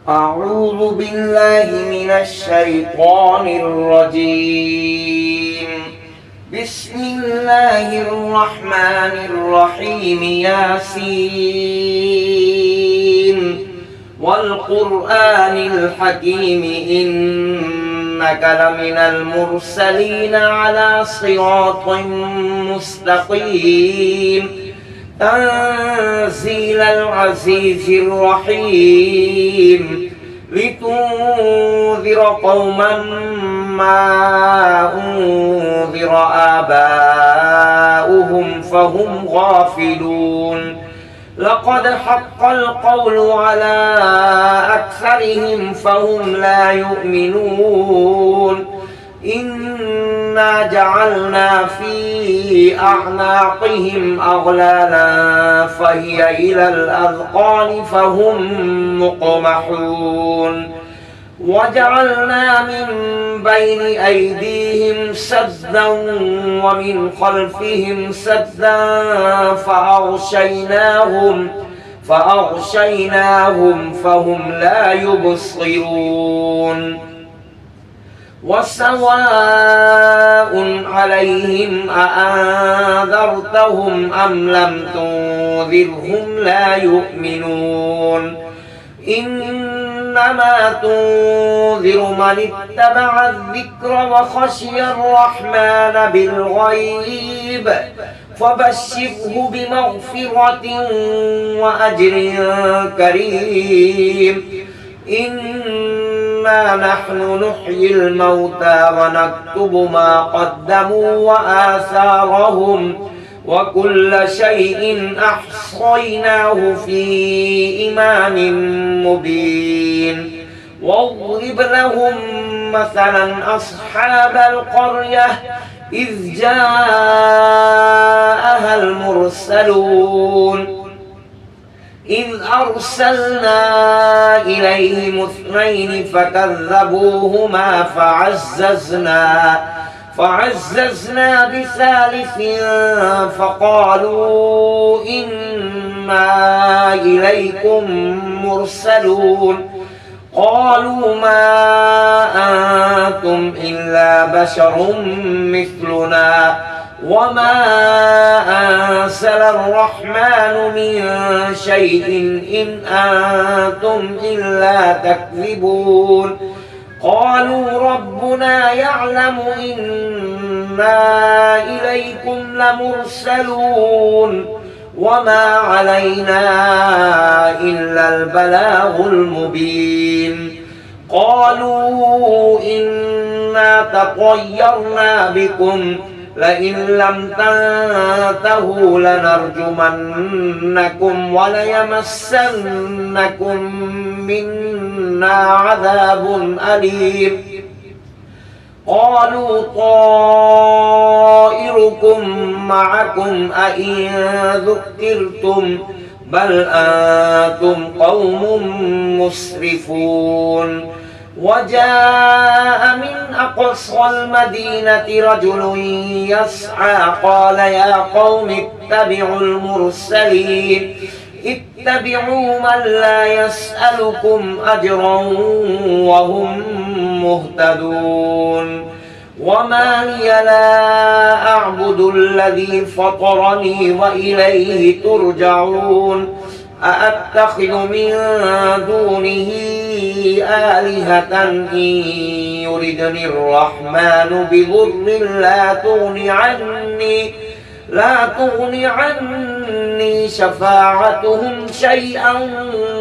أعوذ بالله من الشيطان الرجيم. بسم الله الرحمن الرحيم. ياسين والقرآن الحكيم إنك لمن المرسلين على صراط مستقيم تنزيل العزيز الرحيم لتنذر قوما ما أنذر آباؤهم فهم غافلون. لقد حق القول على أكثرهم فهم لا يؤمنون. إنا جعلنا في أعناقهم أغلالا فهي إلى الأذقان فهم مقمحون. وجعلنا من بين أيديهم سدا ومن خلفهم سدا فأغشيناهم فهم لا يبصرون. وسواء عليهم أأنذرتهم أم لم تنذرهم لا يؤمنون. إنما تنذر من اتبع الذكر وخشي الرحمن بالغيب فبشره بمغفرة وأجر كريم. إنا نحن نحيي الموتى ونكتب ما قدموا وآثارهم وكل شيء أحصيناه في إمام مبين. واضرب لهم مثلا أصحاب القرية إذ جاءها المرسلون إذ أرسلنا إليهم اثنين فكذبوهما فعززنا بثالث فقالوا إنا إليكم مرسلون. قالوا ما أنتم إلا بشر مثلنا وما أنزل الرحمن من شيء إن أنتم إلا تكذبون. قالوا ربنا يعلم إنا إليكم لمرسلون وما علينا إلا البلاغ المبين. قالوا إنا تطيرنا بكم لئن لم تنتهوا لنرجمنكم وليمسنكم منا عذاب أليم. قالوا طائركم معكم أئن ذكرتم بل أنتم قوم مسرفون. وجاء من أقصى المدينة رجل يسعى قال يا قوم اتبعوا المرسلين اتبعوا من لا يسألكم أجرا وهم مهتدون. وما لي لا أعبد الذي فطرني وإليه ترجعون. أأتخذ من دونه آلهة إن يردني الرحمن بضر لا تغني عني شفاعتهم شيئا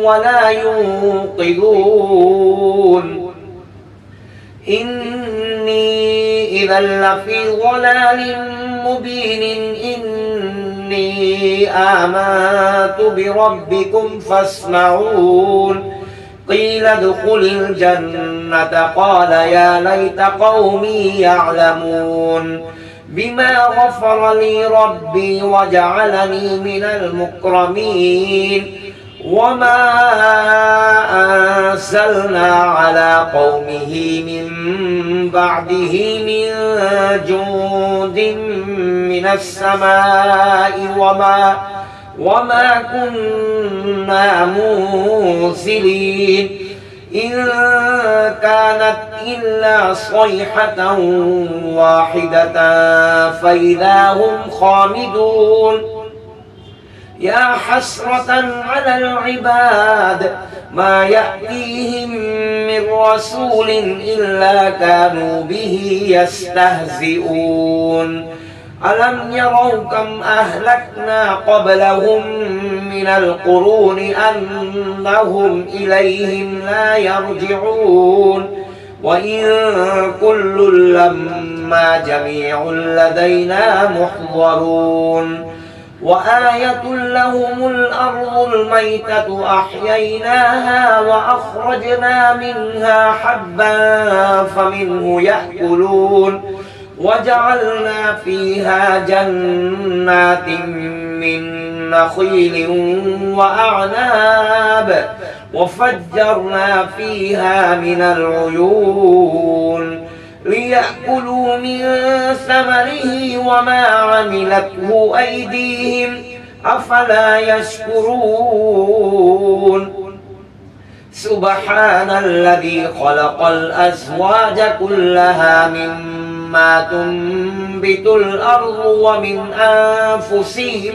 ولا ينقذون. إني إذا لفي ضلال مبين. إني آمنت بربكم فاسمعون. قيل ادخل الجنة قال يا ليت قومي يعلمون بما غفر لي ربي وجعلني من المكرمين. وما أنزلنا على قومه من بعده من جند من السماء وما كنا منزلين إن كانت إلا صيحة واحدة فإذا هم خامدون يا حسرة على العباد ما يأتيهم من رسول إلا كانوا به يستهزئون ألم يروا كم أهلكنا قبلهم من القرون أنهم إليهم لا يرجعون وإن كل لما جميع لدينا محضرون وآية لهم الأرض الميتة أحييناها وأخرجنا منها حبا فمنه يأكلون وجعلنا فيها جنات من نخيل وأعناب وفجرنا فيها من العيون ليأكلوا من ثمره وما عملته أيديهم أفلا يشكرون سبحان الذي خلق الأزواج كلها مما تنبت الأرض ومن أنفسهم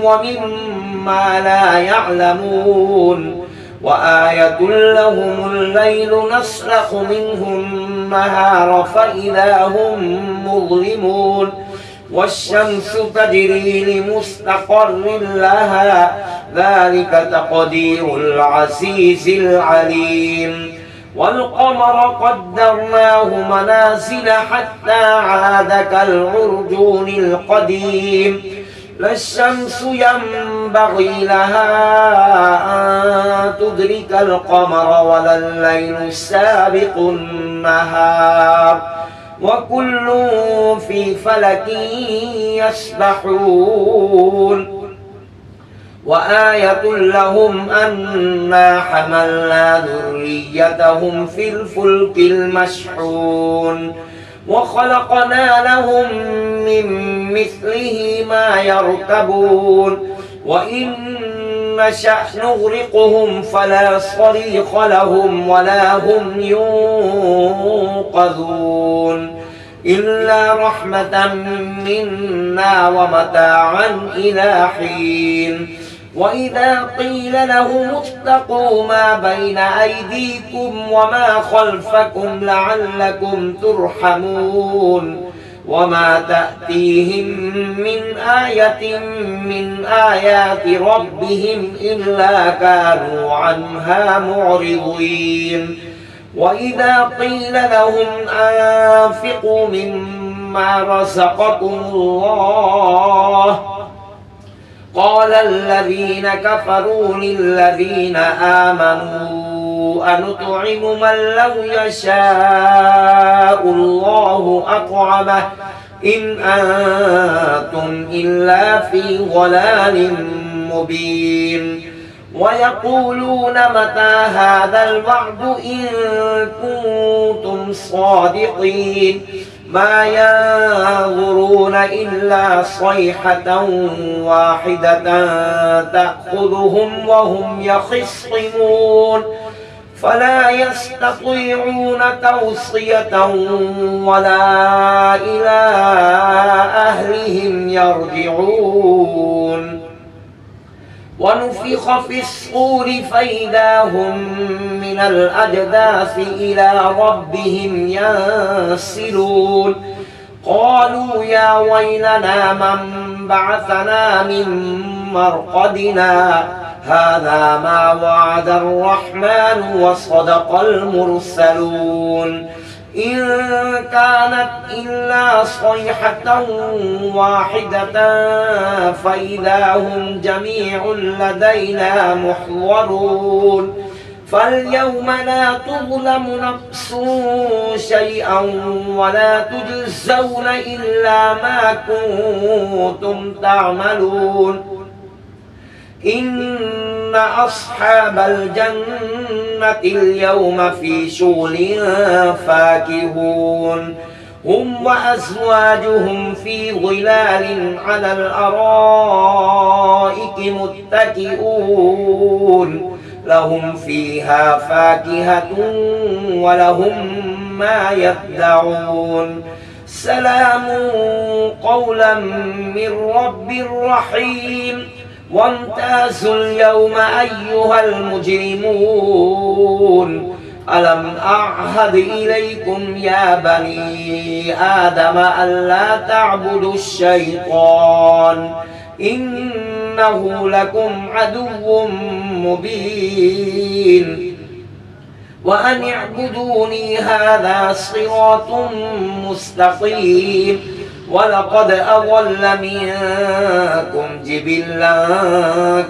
ومما لا يعلمون وآية لهم الليل نسلخ منه النهار فإذا هم مظلمون والشمس تجري لمستقر لها ذلك تقدير العزيز العليم والقمر قدرناه منازل حتى عاد كالعرجون القديم لا الشمس ينبغي لها أن تدرك القمر ولا الليل سابق النهار وكل في فلك يسبحون وآية لهم أنا حملنا ذريتهم في الفلك المشحون وخلقنا لهم من مثله ما يركبون وإن نشأ نغرقهم فلا صريخ لهم ولا هم ينقذون إلا رحمة منا ومتاعا إلى حين وإذا قيل لهم اتقوا ما بين أيديكم وما خلفكم لعلكم ترحمون وما تأتيهم من آية من آيات ربهم إلا كانوا عنها معرضين وإذا قيل لهم أنفقوا مما رزقكم الله قال الذين كفروا للذين آمنوا أنطعم من لو يشاء الله أطعمه إن أنتم إلا في ضلال مبين ويقولون متى هذا الوعد إن كنتم صادقين ما ينظرون إلا صيحة واحدة تأخذهم وهم يخصمون فلا يستطيعون توصية ولا إلى أهلهم يرجعون ونفخ في الصور فإذا هم من الأجداث إلى ربهم ينسلون قالوا يا ويلنا من بعثنا من مرقدنا هذا ما وعد الرحمن وصدق المرسلون إن كانت إلا صيحة واحدة فإذا هم جميع لدينا محضرون فاليوم لا تظلم نفس شيئا ولا تجزون إلا ما كنتم تعملون إن أصحاب الجنة اليوم في شغل فاكهون هم وأزواجهم في ظلال على الأرائك متكئون لهم فيها فاكهة ولهم ما يدعون سلام قولا من رب رحيم وامتازوا اليوم أيها المجرمون ألم أعهد إليكم يا بني آدم ألا تعبدوا الشيطان إنه لكم عدو مبين وأن اعبدوني هذا صراط مستقيم ولقد أضل منكم جبلا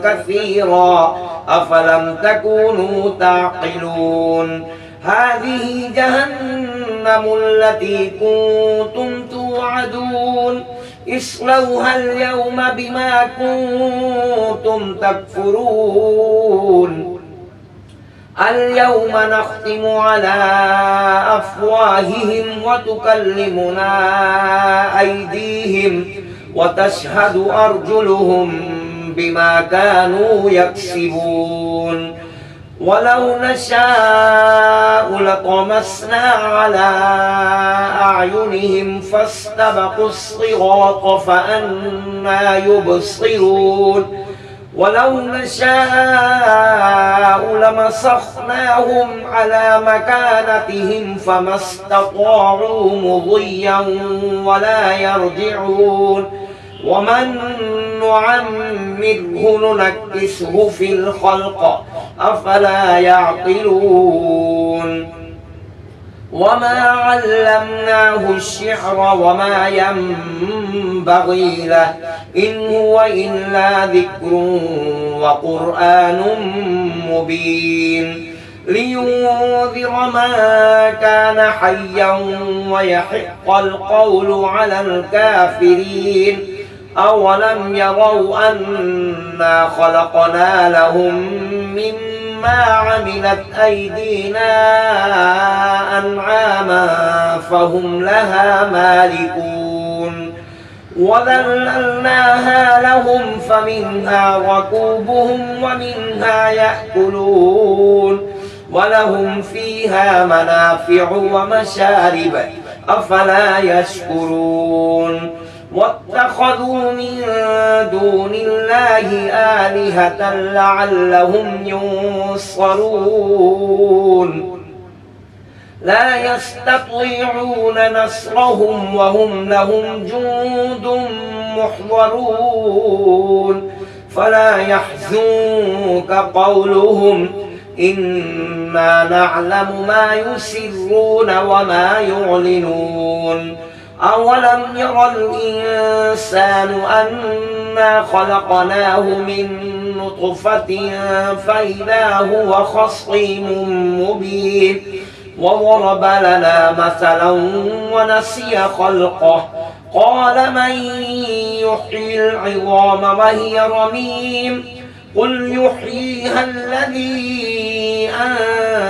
كثيرا أفلم تكونوا تعقلون هذه جهنم التي كنتم توعدون اصلوها اليوم بما كنتم تكفرون اليوم نختم على أفواههم وتكلمنا أيديهم وتشهد أرجلهم بما كانوا يكسبون ولو نشاء لطمسنا على أعينهم فاستبقوا الصراط فأنى يبصرون ولو نشاء لمسخناهم على مكانتهم فما استطاعوا مضيا ولا يرجعون ومن نعمره ننكسه في الخلق أفلا يعقلون وما علمناه الشعر وما ينبغي له إن هو إلا ذكر وقرآن مبين لينذر من كان حيا ويحق القول على الكافرين أولم يروا أنا خلقنا لهم مما عملت أيدينا أنعاما فهم لها مالكون وذللناها لهم فمنها ركوبهم ومنها يأكلون ولهم فيها منافع ومشارب أفلا يشكرون واتخذوا من دون الله آلهة لعلهم ينصرون لا يستطيعون نصرهم وهم لهم جند محضرون فلا يحزنك قولهم إنا نعلم ما يسرون وما يعلنون أولم ير الإنسان أنا خلقناه من نطفة فإذا هو خصيم مبين وضرب لنا مثلا ونسي خلقه قال من يحيي العظام وهي رميم قل يحييها الذي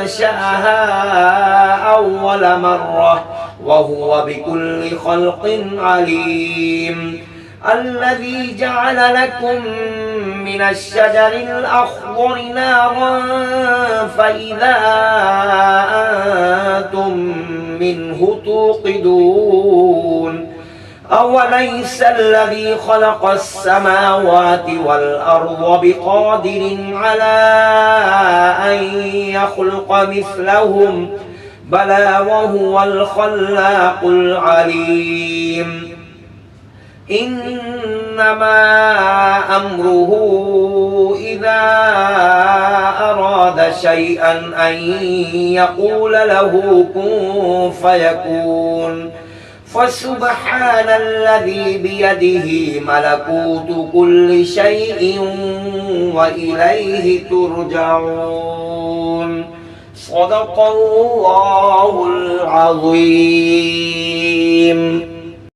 أنشأها أول مرة وهو بكل خلق عليم الذي جعل لكم من الشجر الأخضر نارا فإذا أنتم منه توقدون أوليس الذي خلق السماوات والأرض بقادر على أن يخلق مثلهم بلى وهو الخلاق العليم إنما أمره إذا أراد شيئا أن يقول له كن فيكون فسبحان الذي بيده ملكوت كل شيء وإليه ترجعون صدق الله العظيم.